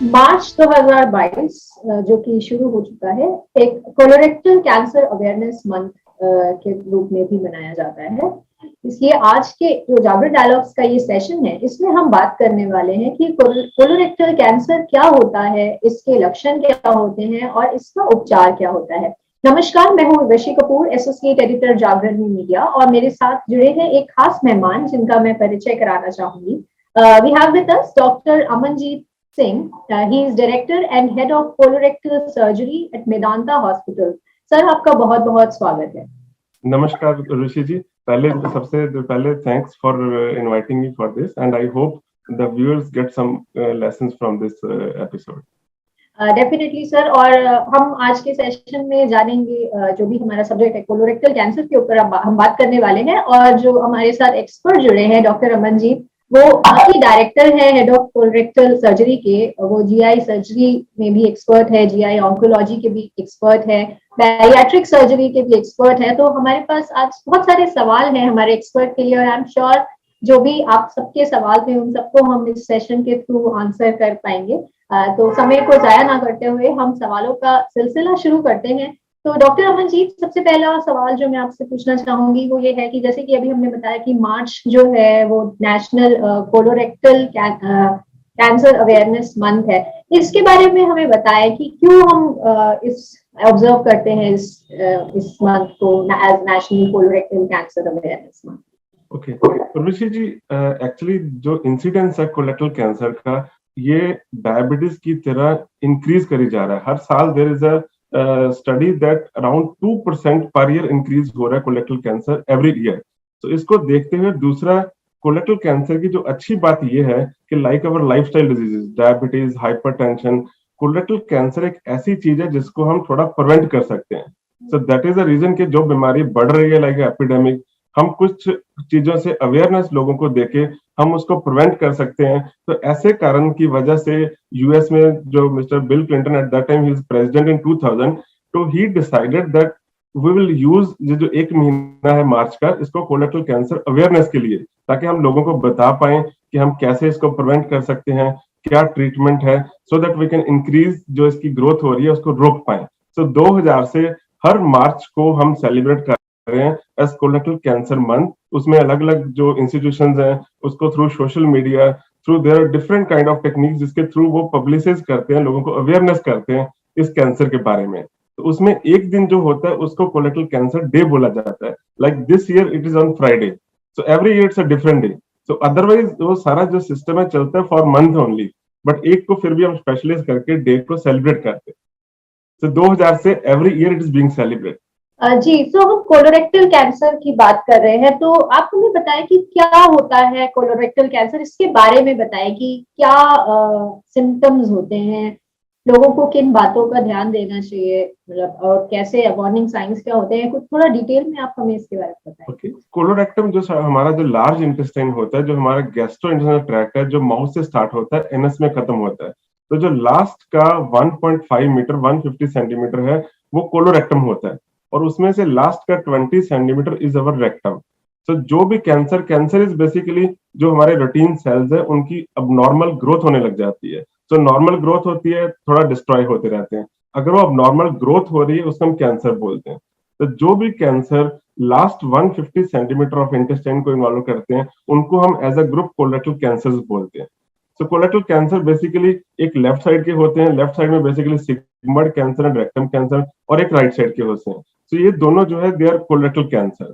मार्च 2022 जो कि शुरू हो चुका है, एक कोलोरेक्टल कैंसर अवेयरनेस मंथ के रूप में भी मनाया जाता है। इसलिए आज के जो जागृत डायलॉग्स का ये सेशन है, इसमें हम बात करने वाले हैं कि कोलोरेक्टल कैंसर क्या होता है, इसके लक्षण क्या होते हैं और इसका उपचार क्या होता है। नमस्कार, मैं हूँ उर्वशी कपूर, एसोसिएट एडिटर जागरण मीडिया, और मेरे साथ जुड़े हैं एक खास मेहमान जिनका मैं परिचय कराना चाहूंगी। We have with us doctor Amanjeet Singh. He is director and head of colorectal surgery at Medanta Hospital. Sir, आपका बहुत बहुत स्वागत है। नमस्कार ऋषि जी, सबसे पहले thanks for inviting me for this and I hope the viewers get some lessons from this episode. Definitely sir, और हम आज के सेशन में जानेंगे जो भी हमारा सब्जेक्ट है कोलोरेक्टल कैंसर के ऊपर हम बात करने वाले हैं। और जो हमारे साथ एक्सपर्ट जुड़े हैं, डॉक्टर अमनजीत, वो आपकी डायरेक्टर है हेड ऑफ कोलोरेक्टल सर्जरी के। वो जीआई सर्जरी में भी एक्सपर्ट है, जीआई ऑन्कोलॉजी के भी एक्सपर्ट है, बैरियाट्रिक सर्जरी के भी एक्सपर्ट है। तो हमारे पास आज बहुत सारे सवाल हैं हमारे एक्सपर्ट के लिए, और आई एम श्योर जो भी आप सबके सवाल थे उन सबको हम इस सेशन के थ्रू आंसर कर पाएंगे। तो समय को जाया ना करते हुए हम सवालों का सिलसिला शुरू करते हैं। तो डॉक्टर अमनजीत, सबसे पहला सवाल जो मैं आपसे पूछना चाहूंगी वो ये है कि जैसे कि अभी हमने बताया कि मार्च जो है वो national colorectal cancer awareness month है। इसके बारे में हमें बताएं कि क्यों हम इस ऑब्जर्व करते हैं इस मंथ को as national colorectal cancer awareness month. Okay, Rishi ji, actually जो इंसिडेंस है कोलोरेक्टल कैंसर का, ये डायबिटीज की तरह इंक्रीज करी जा रहा है। हर साल there is a study that around 2% per year increase हो रहा है कोलोरेक्टल कैंसर एवरी ईयर। तो इसको देखते हुए दूसरा कोलोरेक्टल कैंसर की जो अच्छी बात ये है कि like our lifestyle diseases, diabetes, hypertension, colorectal cancer एक ऐसी चीज है जिसको हम थोड़ा प्रिवेंट कर सकते हैं। So that is the reason कि जो बीमारी बढ़ रही है लाइक एपिडेमिक, हम कुछ चीजों से अवेयरनेस लोगों को देके हम उसको प्रिवेंट कर सकते हैं। तो ऐसे कारण की वजह से यूएस में जो mister Bill Clinton at that time he is president in 2000, तो he decided that we will use जो एक महीना है मार्च का, इसको कोलोरेक्टल कैंसर अवेयरनेस के लिए, ताकि हम लोगों को बता पाए कि हम कैसे इसको प्रिवेंट कर सकते हैं, क्या ट्रीटमेंट है, so that we can increase जो इसकी ग्रोथ हो रही है उसको रोक पाए। सो 2000 से हर मार्च को हम सेलिब्रेट कर रहे हैं एज कोलोरेक्टल कैंसर मंथ। उसमें अलग अलग जो इंस्टीट्यूशंस हैं उसको through social media, through their different kind of techniques जिसके थ्रू वो पब्लिसाइज करते हैं, लोगों को अवेयरनेस करते हैं इस कैंसर के बारे में। तो उसमें एक दिन जो होता है उसको कोलोरेक्टल कैंसर डे बोला जाता है। Like this year it is on Friday, so every year it's a different day. So otherwise वो सारा जो सिस्टम है चलता है फॉर मंथ ओनली, बट एक को फिर भी हम स्पेशलाइज करके डे को सेलिब्रेट करते हैं। सो 2000 से every year it is being celebrate. जी, तो हम कोलोरेक्टल कैंसर की बात कर रहे हैं, तो आप हमें बताएं कि क्या होता है कोलोरेक्टल कैंसर, इसके बारे में बताएं कि क्या सिम्टम्स होते हैं, लोगों को किन बातों का ध्यान देना चाहिए, मतलब, और कैसे वार्निंग साइंस क्या होते हैं, कुछ थोड़ा डिटेल में आप हमें इसके बारे में बताएं। ओके, कोलोरेक्टम जो हमारा जो लार्ज इंटेस्टाइन होता है, जो हमारा गैस्ट्रोइंटेस्टाइनल ट्रैक्ट है, जो माउथ से स्टार्ट होता है एनस में खत्म होता है, तो जो लास्ट का 1.5 मीटर 150 सेंटीमीटर है वो कोलोरेक्टम होता है, और उसमें से लास्ट का 20 सेंटीमीटर इज अवर रेक्टम। तो जो भी कैंसर इज बेसिकली जो हमारे रूटीन सेल्स है उनकी अब नॉर्मल ग्रोथ होने लग जाती है। तो नॉर्मल ग्रोथ होती है, थोड़ा डिस्ट्रॉय होते रहते हैं। अगर वो अब नॉर्मल ग्रोथ हो रही है उसको हम कैंसर बोलते हैं। तो जो भी cancer last 150 centimetre of intestine को इन्वॉल्व करते हैं उनको हम as a group colorectal cancer बोलते हैं। सो कोलोरेक्टल कैंसर बेसिकली एक लेफ्ट साइड के होते हैं, लेफ्ट साइड में basically sigmoid cancer and rectum cancer, और एक राइट साइड के होते हैं। तो ये दोनों जो है दे आर कोलोरेक्टल कैंसर।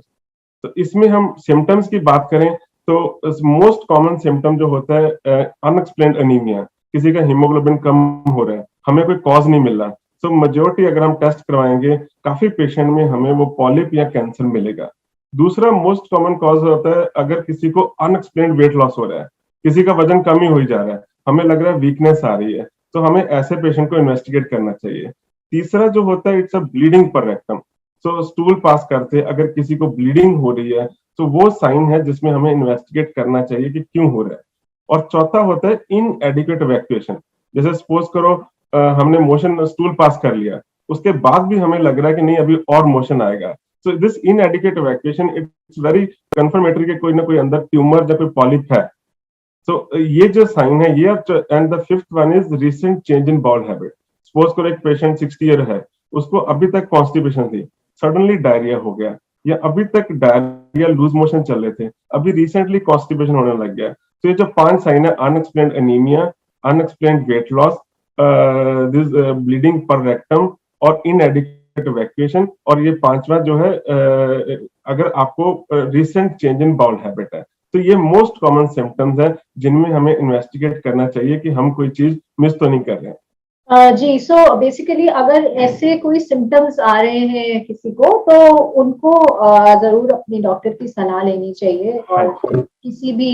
तो इसमें हम सिम्टम्स की बात करें तो मोस्ट कॉमन सिम्टम जो होता है अनएक्सप्लेन्ड अनीमिया, किसी का हीमोग्लोबिन कम हो रहा है, हमें कोई कॉज नहीं मिल रहा। सो मेजोरिटी अगर हम टेस्ट करवाएंगे काफी पेशेंट में हमें वो पॉलिप या कैंसर मिलेगा। दूसरा मोस्ट कॉमन कॉज होता है अगर किसी को अनएक्सप्लेन्ड वेट लॉस हो रहा है, किसी का वजन कम ही हो जा रहा है, हमें लग रहा है वीकनेस आ रही है, तो हमें ऐसे पेशेंट को इन्वेस्टिगेट करना चाहिए। तीसरा जो होता है इट्स अ ब्लीडिंग पर रेक्टम। सो स्टूल पास करते अगर किसी को ब्लीडिंग हो रही है तो वो साइन है जिसमें हमें इन्वेस्टिगेट करना चाहिए कि क्यों हो रहा है। और चौथा होता है इनएडिक्वेट इवैक्यूएशन। जैसे सपोज करो हमने मोशन स्टूल पास कर लिया, उसके बाद भी हमें लग रहा है कि नहीं अभी और मोशन आएगा। So this इनएडिक्वेट evacuation it's very confirmatory कि कोई ना कोई अंदर ट्यूमर या कोई पॉलिप है। सो ये जो साइन है ये, and the fifth one is recent change in bowel habit. Suppose करो एक पेशेंट 60 ईयर है, उसको अभी तक कॉन्स्टिपेशन थी, सडनली डायरिया हो गया, या अभी तक डायरिया लूज मोशन चल रहे थे, अभी रिसेंटली कॉन्स्टिपेशन होने लग गया। तो ये जो 5 साइन है, unexplained anaemia, unexplained weight loss, this bleeding पर रेक्टम और इनएडिक्वेट वैक्यूएशन, और ये पांचवा जो है अगर आपको recent change in bowel habit है, तो ये मोस्ट कॉमन सिम्टम्स है जिनमें हमें इन्वेस्टिगेट करना चाहिए कि हम कोई चीज मिस तो नहीं कर रहे हैं। जी, सो बेसिकली अगर ऐसे कोई सिम्टम्स आ रहे हैं किसी को, तो उनको जरूर अपने डॉक्टर की सलाह लेनी चाहिए, और किसी भी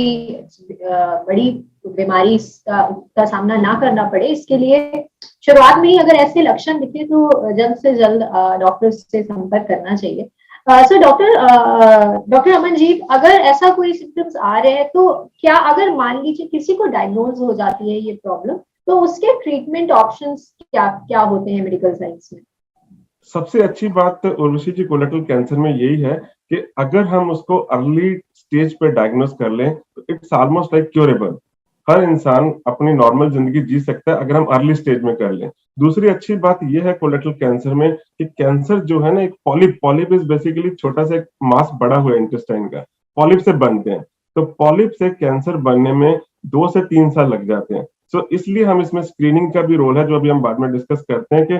बड़ी बीमारी का सामना ना करना पड़े, इसके लिए शुरुआत में ही अगर ऐसे लक्षण दिखे तो जल्द से जल्द डॉक्टर से संपर्क करना चाहिए। सो डॉक्टर अमन जी, अगर ऐसा कोई सिम्टम्स आ रहे हैं, तो क्या अगर मान लीजिए किसी को डायग्नोज हो जाती है ये प्रॉब्लम, तो उसके ट्रीटमेंट ऑप्शंस क्या क्या होते हैं मेडिकल साइंस में? सबसे अच्छी बात उर्वशी जी कोलेटरल कैंसर में यही है कि अगर हम उसको अर्ली स्टेज पे डायग्नोस कर लें तो इट्स ऑलमोस्ट लाइक क्योरेबल। हर इंसान अपनी नॉर्मल जिंदगी जी सकता है अगर हम अर्ली स्टेज में कर लें। दूसरी अच्छी बात यह है कोलेटरल कैंसर में कि कैंसर जो है ना, एक पॉलिप इज बेसिकली छोटा सा एक मास बड़ा हुआ इंटेस्टाइन का, पॉलिप से बनते हैं। तो पॉलिप से कैंसर बनने में 2 से 3 साल लग जाते हैं। सो इसलिए हम इसमें स्क्रीनिंग का भी रोल है, जो अभी हम बाद में डिस्कस करते हैं, कि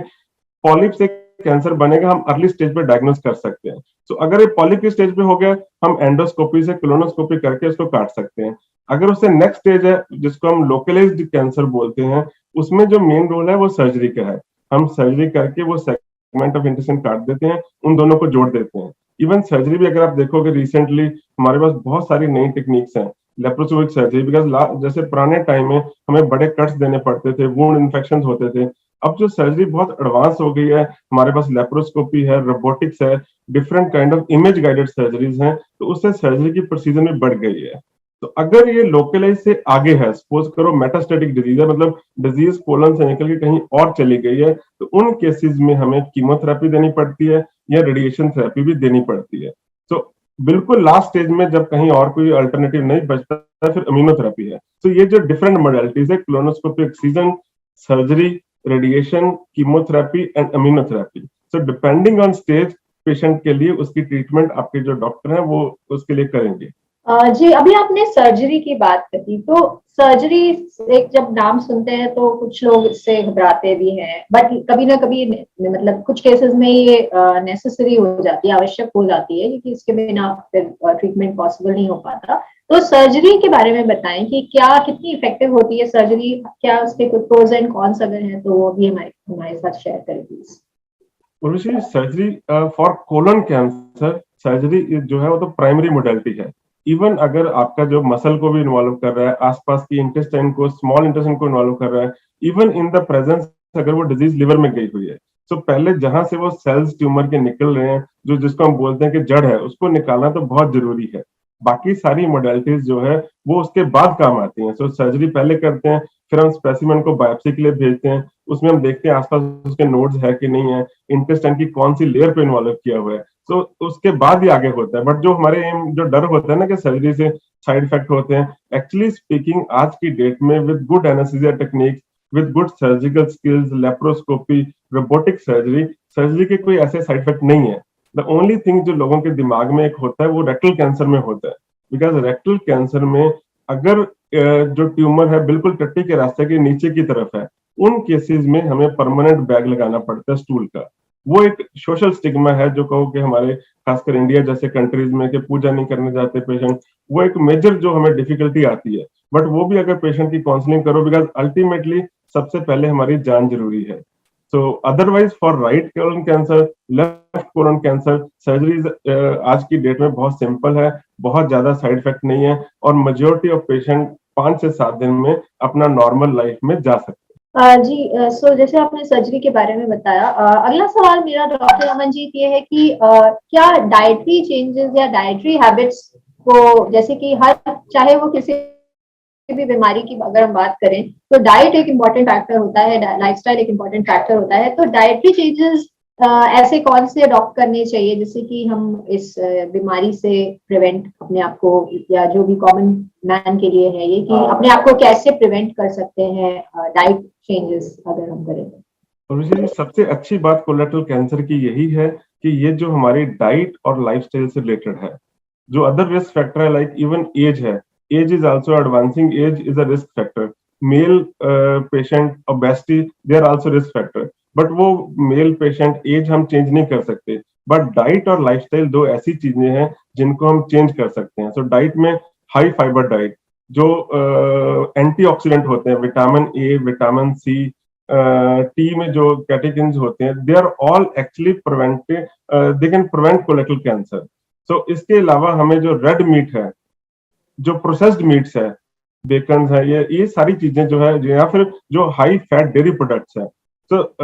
पॉलिप से कैंसर बनेगा हम अर्ली स्टेज पे डायग्नोस कर सकते हैं। तो अगर ये पॉलिप की स्टेज पे हो गया, हम एंडोस्कोपी से कोलोनोस्कोपी करके उसको काट सकते हैं। अगर उससे नेक्स्ट स्टेज है जिसको हम लोकलाइज्ड कैंसर बोलते हैं, उसमें जो मेन रोल है वो सर्जरी का है। हम सर्जरी करके वो सेगमेंट ऑफ इंटेस्टाइन काट देते हैं, उन दोनों को जोड़ देते हैं। इवन सर्जरी भी अगर आप देखोगे रिसेंटली हमारे पास बहुत सारी नई टेक्निक्स हैं लेप्रोस्कोपिक सर्जरी, बिकॉज जैसे पुराने टाइम में हमें बड़े कट्स देने पड़ते थे, वुंड इन्फेक्शन होते थे। अब जो सर्जरी बहुत एडवांस हो गई है, हमारे पास लेप्रोस्कोपी है, रोबोटिक्स है, different kind of image guided surgeries हैं, तो उससे सर्जरी की प्रोसीजर में बढ़ गई है। तो अगर ये लोकलाइज से आगे है, सपोज करो मेटास्टेटिक डिजीज है, मतलब डिजीज कोलन से निकल के कहीं और चली गई है, तो उन केसेस में हमें कीमोथेरेपी देनी पड़ती है या रेडिएशन थेरेपी भी देनी पड़ती है। तो बिल्कुल लास्ट स्टेज में जब कहीं और कोई अल्टरनेटिव नहीं बचता फिर इम्यूनोथेरेपी है। तो ये जो डिफरेंट मॉडलिटीज है, colonoscopy, excision, surgery, radiation, chemotherapy and immunotherapy. So depending on stage patient के लिए उसकी ट्रीटमेंट आपके जो डॉक्टर हैं वो उसके लिए करेंगे। जी, अभी आपने सर्जरी की बात करी, तो सर्जरी एक जब नाम सुनते हैं तो कुछ लोग इससे घबराते भी हैं, बट कभी ना कभी मतलब कुछ केसेस में ये नेसेसरी हो जाती है, आवश्यक हो जाती है, क्योंकि इसके बिना फिर ट्रीटमेंट पॉसिबल नहीं हो पाता। तो सर्जरी के बारे में बताएं कि क्या कितनी इफेक्टिव होती है सर्जरी, क्या उसके कुछ प्रोज एंड कॉन्स अगर हैं तो वो भी हमारे साथ शेयर करें please. Urvashi, surgery for colon cancer, surgery जो है वो तो प्राइमरी मोडेलिटी है। इवन अगर आपका जो मसल को भी इन्वॉल्व कर रहा है, आसपास की इंटेस्टाइन को, स्मॉल इंटेस्टाइन को इन्वॉल्व कर रहा है, इवन इन द प्रेजेंस अगर वो डिजीज लिवर में गई हुई है, तो पहले जहां से वो सेल्स ट्यूमर के निकल रहे हैं, जो जिसको हम बोलते हैं कि जड़ है, उसको निकालना तो बहुत जरूरी है। बाकी सारी मोडेलिटीज जो है वो उसके बाद काम आती हैं। सो सर्जरी पहले करते हैं, फिर हम स्पेसिमेन को बायोप्सी के लिए भेजते हैं, उसमें हम देखते हैं आसपास उसके नोड्स है कि नहीं है, इंटेस्टाइन की कौन सी लेयर पे इन्वॉल्व किया हुआ है, तो उसके बाद ही आगे होता है। बट जो हमारे जो डर होता है ना कि सर्जरी से साइड इफेक्ट होते हैं, एक्चुअली स्पीकिंग आज की डेट में with good anaesthesia techniques, with good surgical skills, laparoscopy, robotic surgery, surgery के कोई ऐसे साइड इफेक्ट नहीं है। द ओनली थिंग जो लोगों के दिमाग में एक होता है वो रेक्टल कैंसर में होता है। बिकॉज रेक्टल कैंसर में अगर जो ट्यूमर है बिल्कुल टट्टी के रास्ते के नीचे की तरफ है, उन केसेस में हमें परमानेंट बैग लगाना पड़ता है स्टूल का। वो एक सोशल स्टिग्मा है, जो कहो कि हमारे खासकर इंडिया जैसे कंट्रीज में कि पूजा नहीं करने जाते पेशेंट, वो एक मेजर जो हमें डिफिकल्टी आती है। बट वो भी अगर पेशेंट की काउंसलिंग करो, बिकॉज अल्टीमेटली सबसे पहले हमारी जान जरूरी है। सो otherwise for right colon cancer, left colon cancer, surgery आज की डेट में बहुत सिंपल है, बहुत ज्यादा साइड इफेक्ट नहीं है, और मेजोरिटी ऑफ पेशेंट 5 से 7 दिन में अपना नॉर्मल लाइफ में जा सकते हैं। जी, सो जैसे आपने सर्जरी के बारे में बताया, अगला सवाल मेरा डॉक्टर अमनजीत ये है कि क्या डाइटरी चेंजेस या डाइटरी हैबिट्स को, जैसे कि हर चाहे वो किसी भी बीमारी की अगर हम बात करें तो डाइट एक इम्पॉर्टेंट फैक्टर होता है, लाइफस्टाइल एक इम्पॉर्टेंट फैक्टर होता है, तो डाइटरी चेंजेस ऐसे कौन से अडॉप्ट करने चाहिए जिससे कि हम इस बीमारी से प्रिवेंट अपने आप को, या जो भी कॉमन मैन के लिए है ये कि अपने आप को कैसे प्रिवेंट कर सकते हैं डाइट चेंजेस अगर हम करें तो? और जी सबसे अच्छी बात कोलेक्टल कैंसर की यही है कि ये जो हमारी डाइट और लाइफस्टाइल से रिलेटेड है। जो अदर रिस्क फैक्टर है लाइक इवन एज है, age is also advancing age is a risk factor. Male patient obesity they are also risk factor, but वो मेल पेशेंट एज हम चेंज नहीं कर सकते, बट डाइट और लाइफस्टाइल दो ऐसी चीजें हैं जिनको हम चेंज कर सकते हैं। सो डाइट में हाई फाइबर डाइट, जो एंटीऑक्सीडेंट होते हैं, vitamin A, vitamin C, tea में जो कैटेकिन्स होते हैं, they are all actually prevented, they can prevent colorectal cancer. So इसके अलावा हमें जो रेड मीट है, जो प्रोसेस्ड मीट्स है, बेकन है, ये सारी चीजें जो है, या फिर जो हाई फैट डेयरी प्रोडक्ट्स है, तो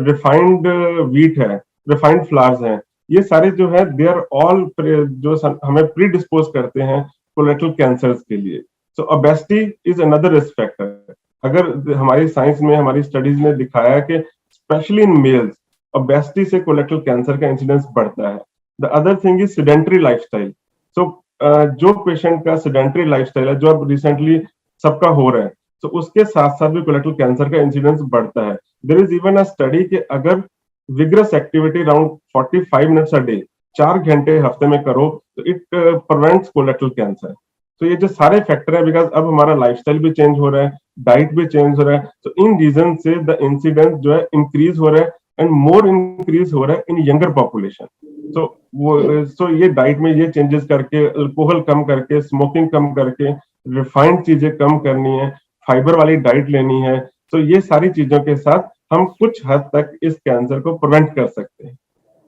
रिफाइंड व्हीट है, रिफाइंड फ्लावर्स हैं, ये सारे जो है दे आर ऑल जो हमें प्री डिस्पोज करते हैं कोलेक्टल कैंसर्स के लिए। So obesity is another risk factor. अगर हमारी साइंस में, हमारी स्टडीज ने दिखाया कि स्पेशली इन मेल्स ओबेसिटी से कोलेक्टल कैंसर का इंसिडेंस बढ़ता है। The other thing is sedentary lifestyle. So जो पेशेंट का सेडेंटरी लाइफस्टाइल है, जो अब रिसेंटली सबका हो रहा है, तो उसके साथ साथ भी कोलेक्टल कैंसर का इंसिडेंस बढ़ता है। There is even a study कि अगर vigorous activity around 45 minutes a day, 4 घंटे हफ्ते में करो, तो इट प्रिवेंट्स कोलेक्टल कैंसर। तो ये जो सारे फैक्टर है, बिकॉज अब हमारा लाइफस्टाइल भी चेंज हो रहा है, डाइट भी चेंज हो रहा है, तो इन रीजन से द इंसिडेंस जो है इंक्रीज हो रहा है, एंड मोर इंक्रीज हो रहा है इन यंगर पॉपुलेशन। सो ये डाइट में ये चेंजेस करके, अल्कोहल कम करके, स्मोकिंग कम करके, रिफाइंड चीजें कम करनी है, फाइबर वाली डाइट लेनी है, तो ये सारी चीजों के साथ हम कुछ हद तक इस कैंसर को प्रिवेंट कर सकते हैं।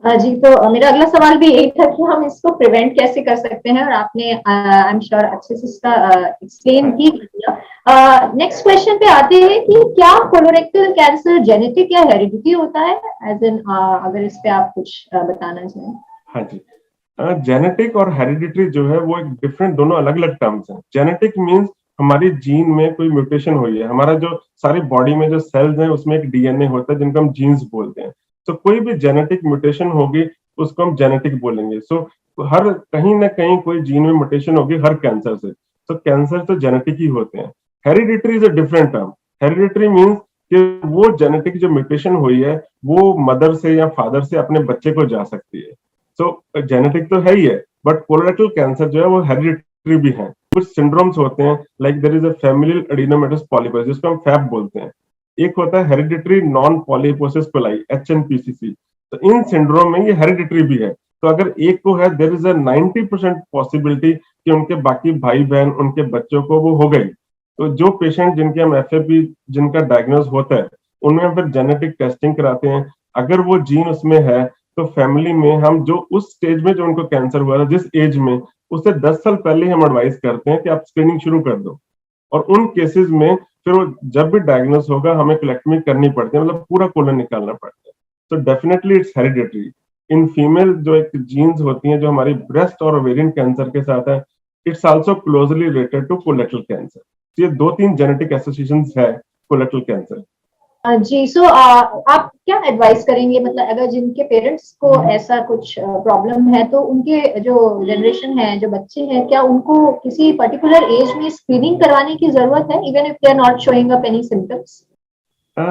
जी, तो मेरा अगला सवाल भी यही था कि हम इसको प्रिवेंट कैसे कर सकते हैं, और आपने आई एम श्योर अच्छे से इसका एक्सप्लेन भी किया। नेक्स्ट क्वेश्चन पे आते हैं कि क्या कोलोरेक्टल कैंसर जेनेटिक या हेरिडिटी होता है, एज इन अगर इस पे आप कुछ बताना चाहें। हाँ जी, जेनेटिक और हेरिडिटरी जो है वो एक डिफरेंट, दोनों अलग अलग टर्म्स हैं। जेनेटिक मींस हमारी जीन में कोई म्यूटेशन हुई है, हमारा जो सारी बॉडी में जो सेल्स हैं उसमें एक डीएनए होता है जिनको हम जीन्स बोलते हैं। तो कोई भी जेनेटिक म्यूटेशन होगी उसको हम जेनेटिक बोलेंगे। सो हर कहीं ना कहीं कोई जीन में म्यूटेशन होगी हर कैंसर से, तो कैंसर तो जेनेटिक ही होते हैं। Hereditary is a different term. Hereditary means कि वो जेनेटिक जो म्यूटेशन हुई है वो मदर से या फादर से अपने बच्चे को जा सकती है। सो जेनेटिक तो है ही है, बट कोलोरेक्टल कैंसर जो है वो हेरिडिटरी भी है। कुछ सिंड्रोम्स होते हैं, like there is a familial adenomatous polyposis, जिसको हम फैब बोलते हैं। एक होता है hereditary non polyposis coli, HNPCC. तो इन सिंड्रोम में ये हेरिडिटरी भी है। तो अगर एक को है, देयर इज अ 90% पॉसिबिलिटी कि उनके बाकी भाई बहन, उनके बच्चों को वो हो गई। तो जो पेशेंट जिनके हम एफएपी जिनका डायग्नोज होता है, उनमें हम फिर जेनेटिक टेस्टिंग कराते हैं। अगर वो जीन उसमें है, तो फैमिली में हम जो उस स्टेज में जो उनको कैंसर हुआ था, जिस एज में, उससे 10 साल पहले हम एडवाइस करते हैं कि आप स्क्रीनिंग शुरू कर दो। और उन केसेस में फिर वो जब भी डायग्नोस होगा हमें कोलेक्टमी करनी पड़ती है, मतलब पूरा कोलन निकालना पड़ता है। तो definitely it's hereditary. In female जो एक जीन्स होती हैं जो हमारी ब्रेस्ट और ओवेरियन कैंसर के साथ है, it's also closely related to colorectal cancer. ये 2-3 जेनेटिक एसोसिएशन है कोलेक्टल कैंसर। जी, सो आप क्या एडवाइस करेंगे, मतलब अगर जिनके पेरेंट्स को ऐसा कुछ प्रॉब्लम है, तो उनके जो जनरेशन है, जो बच्चे हैं, क्या उनको किसी पर्टिकुलर एज में स्क्रीनिंग करवाने की जरूरत है, even if they are not showing up any symptoms?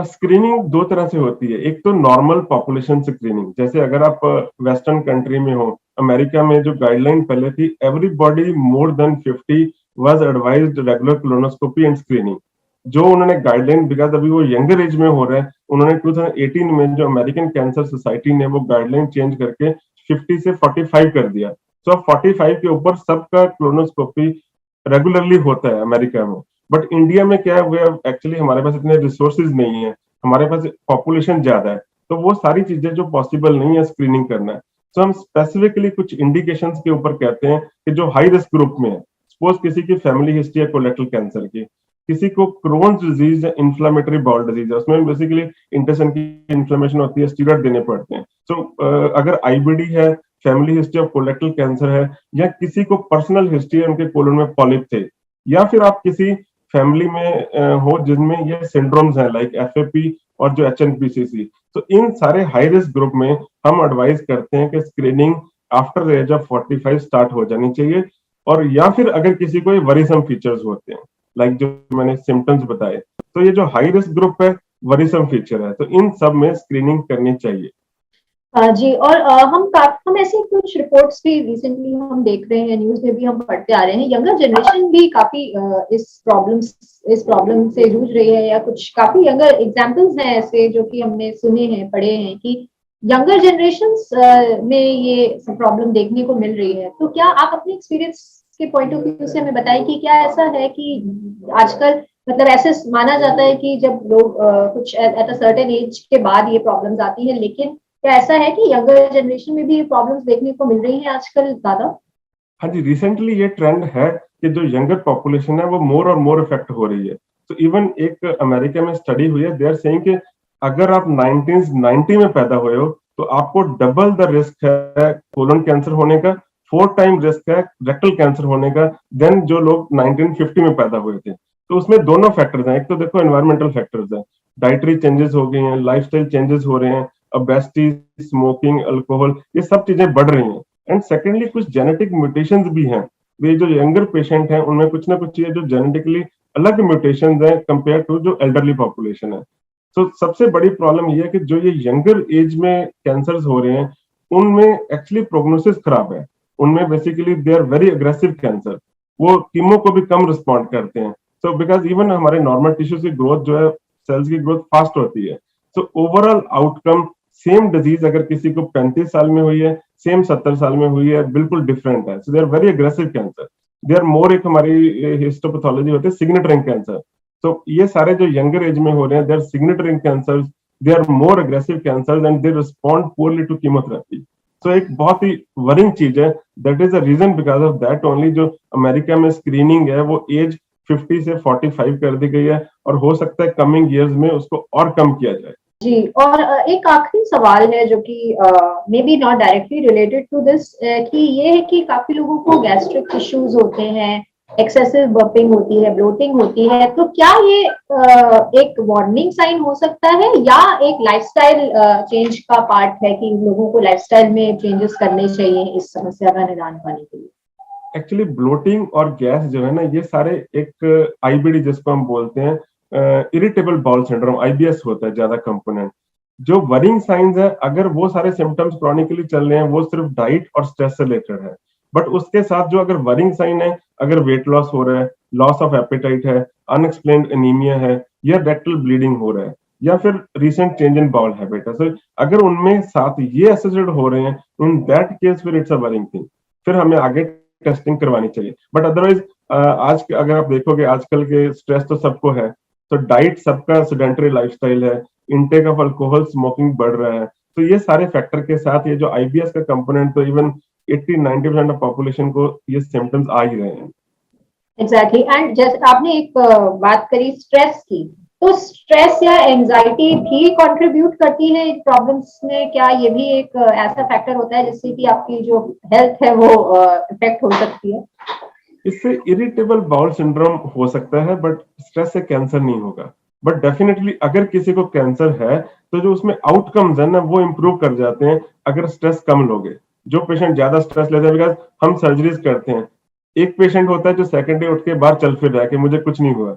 Screening 2 तरह से होती है। एक तो नॉर्मल पॉपुलेशन स्क्रीनिंग, जैसे अगर आप वेस्टर्न कंट्री में हो, अमेरिका में जो गाइडलाइन पहले थी, everybody more than 50 was advised regular colonoscopy and screening. जो उन्होंने गाइडलाइन, बिकॉज अभी वो यंगर एज में हो रहा है, उन्होंने 2018 में जो अमेरिकन कैंसर सोसाइटी ने वो गाइडलाइन चेंज करके 50 से 45 कर दिया। तो अब 45 के ऊपर सबका कोलोनोस्कोपी रेगुलरली होता है अमेरिका में। बट इंडिया में क्या है, वो एक्चुअली हमारे पास इतने रिसोर्सेज नहीं है, हमारे पास पॉपुलेशन ज्यादा है, तो वो सारी चीजें जो पॉसिबल नहीं है स्क्रीनिंग करना है। तो हम स्पेसिफिकली कुछ इंडिकेशंस के ऊपर कहते हैं कि जो हाई रिस्क ग्रुप में है, सपोज किसी की फैमिली हिस्ट्री है कोलेक्टल कैंसर की, किसी को क्रोन्स डिजीज है, इन्फ्लामेटरी बाउल डिजीज है, उसमें बेसिकली इंटेस्टाइन की इन्फ्लेमेशन होती है, स्टीरॉइड देने पड़ते हैं। तो अगर आईबीडी है, फैमिली हिस्ट्री ऑफ कोलेक्टल कैंसर है, या किसी को पर्सनल हिस्ट्री है उनके कोलन में पॉलिप थे, या फिर आप किसी फैमिली में हो जिनमें ये सिंड्रोम्स हैं लाइक एफएपी और जो HNPCC, तो इन सारे हाई रिस्क ग्रुप में हम एडवाइस करते हैं कि screening after the age of 45 start हो जानी चाहिए। और या फिर अगर किसी को वरीसम फीचर्स होते हैं, लाइक जो मैंने सिम्टम्स बताए, तो ये जो हाई रिस्क ग्रुप है, वरीसम फीचर है, तो इन सब में स्क्रीनिंग करनी चाहिए। जी, और हम ऐसे कुछ रिपोर्ट्स भी रिसेंटली हम देख रहे हैं, न्यूज में भी हम पढ़ते आ रहे हैं, यंगर जनरेशन भी काफी इस प्रॉब्लम से जूझ रही है, या कुछ काफी यंगर एग्जांपल्स हैं ऐसे जो कि हमने सुने हैं, पढ़े हैं कि यंगर जनरेशन में ये प्रॉब्लम देखने को मिल रही है। तो क्या आप अपने एक्सपीरियंस के पॉइंट ऑफ व्यू से हमें बताएं कि क्या ऐसा है कि आजकल, मतलब ऐसे माना जाता है कि जब लोग कुछ एट अ सर्टेन एज के बाद ये प्रॉब्लम्स आती है, लेकिन क्या ऐसा है कि यंगर जनरेशन में भी ये प्रॉब्लम्स देखने को मिल रही हैं आजकल ज्यादा? हाँ जी, रिसेंटली ये ट्रेंड है कि जो यंगर पॉपुलेशन है वो मोर और मोर इफेक्ट हो रही है। तो इवन एक अमेरिका में स्टडी हुई है, दे आर सेइंग कि अगर आप 1990 में पैदा हुए हो तो आपको डबल द रिस्क है कोलन कैंसर होने का, 4 टाइम रिस्क है रेक्टल कैंसर होने का, देन जो लोग 1950 में पैदा हुए थे। तो उसमें दोनों फैक्टर्स हैं, एक तो देखो एनवायरमेंटल फैक्टर्स हैं, डाइटरी चेंजेस हो गई हैं, लाइफस्टाइल चेंजेस हो रहे हैं, ओबेसिटी, स्मोकिंग, अल्कोहल, ये सब चीजें बढ़ रही हैं। एंड सेकेंडली कुछ जेनेटिक म्यूटेशंस भी हैं, वे जो यंगर पेशेंट हैं उनमें कुछ ना कुछ ये जो जेनेटिकली अलग म्यूटेशंस हैं कंपेयर टू जो एल्डरली पॉपुलेशन है। तो सबसे बड़ी प्रॉब्लम ये है कि जो ये यंगर एज में कैंसर्स हो रहे हैं उनमें एक्चुअली प्रोग्नोसिस खराब है, उनमें basically they are very aggressive cancer, वो कीमो को भी कम रिस्पॉन्ड करते हैं। सो बिकॉज इवन हमारे नॉर्मल टिश्यूज की ग्रोथ जो है, सेल्स की ग्रोथ फास्ट होती है। So overall outcome, same disease अगर किसी को 35 साल में हुई है, सेम 70 साल में हुई है, बिल्कुल डिफरेंट है। So they are very aggressive cancer, they are more, एक हमारी हिस्टोपैथोलॉजी होती है सिग्नेचरिंग कैंसर। तो ये सारे जो यंगर एज में हो रहे हैं, they are signaturing cancers, they are more aggressive cancers and they respond poorly to chemotherapy. तो एक बहुत ही वरिंग चीज है, that is a reason, because of that only जो अमेरिका में स्क्रीनिंग है वो एज 50 से 45 कर दी गई है, और हो सकता है कमिंग ईयर्स में उसको और कम किया जाए। जी, और एक आखिरी सवाल है जो कि may be not directly related to this, कि ये है कि काफी लोगों को गैस्ट्रिक इश्यूज होते हैं, एक्सेसिव बर्पिंग होती है, ब्लोटिंग होती है, तो क्या ये एक वार्निंग साइन हो सकता है, या एक लाइफस्टाइल चेंज का पार्ट है कि लोगों को लाइफस्टाइल में चेंजेस करने चाहिए इस समस्या का निदान पाने के लिए? एक्चुअली ब्लोटिंग और गैस जो है ना, ये सारे एक आईबीडी जिसको हम बोलते हैं, इरिटेबल बाउल सिंड्रोम, आईबीएस होता है ज्यादा कंपोनेंट। जो वरिंग साइंस है, अगर वो सारे सिम्टम्स क्रॉनिकली चल रहे हैं, वो सिर्फ डाइट और स्ट्रेस से रिलेटेड है। बट उसके साथ जो अगर वरिंग साइन है, अगर वेट लॉस हो रहा है, लॉस ऑफ एपेटाइट है, अनएक्सप्लेन्ड एनीमिया है, या रेक्टल ब्लीडिंग हो रहा है, या फिर recent change in bowel habit है, so, अगर उनमें साथ ये एसोसिएटेड हो रहे हैं, इन दैट केस फिर इट्स अ वरिंग थिंग, फिर हमें आगे टेस्टिंग करवानी चाहिए। बट अदरवाइज आज अगर आप देखोगे, आजकल के स्ट्रेस तो सबको है, तो डाइट सबका सेडेंटरी लाइफस्टाइल है, इनटेक ऑफ अल्कोहल, स्मोकिंग बढ़ रहा है, तो ये सारे फैक्टर के साथ ये जो आईबीएस का कंपोनेंट, तो इवन 80-90% ऑफ पॉपुलेशन को ये सिम्टम्स आ ही रहे हैं। एग्जैक्टली, एंड जैसे आपने एक बात करी स्ट्रेस की, तो स्ट्रेस या एंजाइटी भी कंट्रीब्यूट करती है इन प्रॉब्लम्स में? क्या ये भी एक ऐसा फैक्टर होता है जिससे कि आपकी जो हेल्थ है वो इफेक्ट हो सकती है? इससे इरिटेबल बाउल सिंड्रोम हो सकता है, बट स्ट्रेस से कैंसर नहीं होगा। बट डेफिनेटली अगर किसी को कैंसर है तो जो उसमें आउटकम्स है ना, वो इम्प्रूव कर जाते हैं अगर स्ट्रेस कम लोगे। जो पेशेंट ज्यादा स्ट्रेस लेते हैं, बिकॉज हम सर्जरीज करते हैं, एक पेशेंट होता है जो सेकंड डे उठ के बाहर चल फिर रहा है कि मुझे कुछ नहीं हुआ,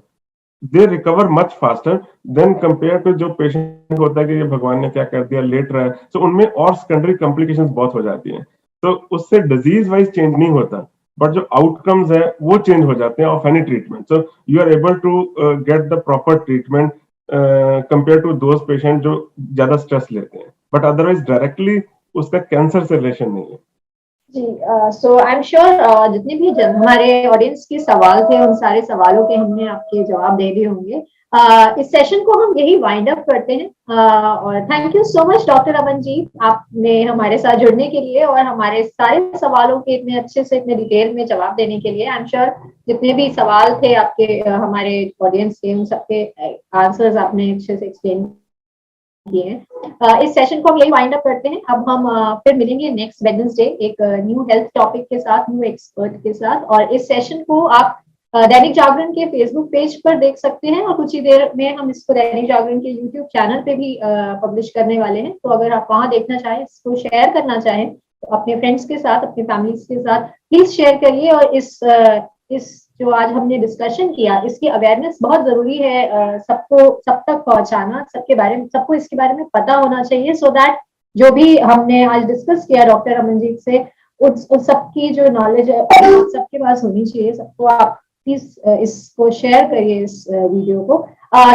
they recover much faster than compare to जो पेशेंट होता है कि ये भगवान ने क्या कर दिया, लेट रहा है। तो उनमें और सेकेंडरी कॉम्प्लिकेशंस बहुत हो जाती हैं। तो उससे डिजीज वाइज चेंज नहीं होता, बट जो आउटकम्स है वो चेंज हो जाते हैं of any treatment. So you are able to get the proper treatment compare to those patient जो ज्यादा स्ट्रेस लेते हैं, बट अदरवाइज डायरेक्टली उसका कैंसर से रिलेशन नहीं है। जी, सो आई एम श्योर जितने भी हमारे ऑडियंस के सवाल थे, उन सारे सवालों के हमने आपके जवाब दे दिए होंगे। इस सेशन को हम यही वाइंड अप करते हैं, और thank you so much doctor Aman ji, आपने हमारे साथ जुड़ने के लिए और हमारे सारे सवालों के इतने अच्छे से, इतने डिटेल में जवाब देने के लिए। आई एम श्योर जितने भी सवाल थे आपके, हमारे ऑडियंस के, उन सबके आंसर्स आपने अच्छे से एक्सप्लेन किए हैं। इस सेशन को हम यही वाइंड अप करते हैं। अब हम फिर मिलेंगे नेक्स्ट वेडनेसडे एक न्यू हेल्थ टॉपिक के साथ, न्यू एक्सपर्ट के साथ। और इस सेशन को आप दैनिक जागरण के फेसबुक पेज पर देख सकते हैं और कुछ ही देर में हम इसको दैनिक जागरण के यूट्यूब चैनल पे भी पब्लिश करने वाले हैं। तो अगर आप वहां देखना चाहें, इसको शेयर करना चाहें तो अपने फ्रेंड्स के साथ, अपने फैमिलीज के साथ प्लीज शेयर करिए। और इस जो आज हमने डिस्कशन किया, इसकी अवेयरनेस बहुत जरूरी है, सबको सब तक पहुंचाना, सबके बारे में, सबको इसके बारे में पता होना चाहिए, सो दैट जो भी हमने आज डिस्कस किया डॉक्टर अमनजीत से, उस सबकी जो नॉलेज है सबके पास होनी चाहिए। सबको आप प्लीज इसको शेयर करिए, इस वीडियो को।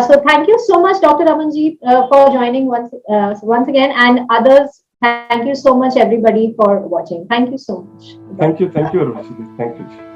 So thank you so much, Dr. Amanjeet, for joining once again, and others. Thank you so much, everybody, for watching. Thank you so much. Thank you, Urvashi. Thank you.